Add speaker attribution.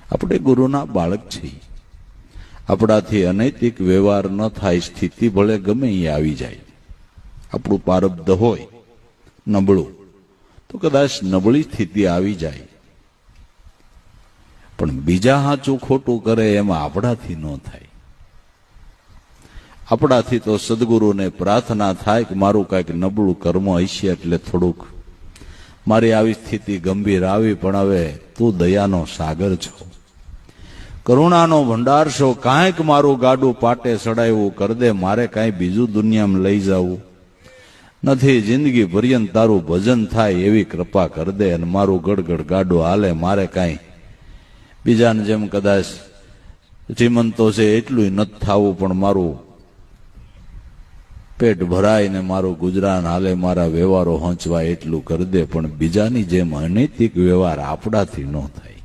Speaker 1: આપણે ગુરુના બાળક છીએ. આપણાથી અનૈતિક વ્યવહાર ન થાય, સ્થિતિ ભલે ગમે એ આવી જાય. આપણું પ્રારબ્ધ હોય નબળું તો કદાચ નબળી સ્થિતિ આવી જાય, પણ બીજા સાચું ખોટું કરે એમાં આપણાથી ન થાય. આપણાથી તો સદગુરુને પ્રાર્થના થાય કે મારું કાંઈક નબળું કર્મ હશે એટલે થોડુંક મારી આવી સ્થિતિ ગંભીર આવી, પણ હવે તું દયાનો સાગર છો, કરુણાનો ભંડાર છો, કાંઈક મારું ગાડું પાટે ચડાવ્યું કર દે, મારે કાંઈ બીજું દુનિયામાં લઈ જવું નથી, જિંદગી પર્યંત તારું ભજન થાય એવી કૃપા કર દે, અને મારું ગડગડ ગાડું હાલે, મારે કાંઈ બીજાને જેમ કદાચ શ્રીમંતો છે એટલું નથી થવું, પણ મારું પેટ ભરાય ને મારું ગુજરાન હાલે, મારા વ્યવહારો હંચવાય એટલું કર દે, પણ બીજાની જેમ અનૈતિક વ્યવહાર આપણાથી ન થાય.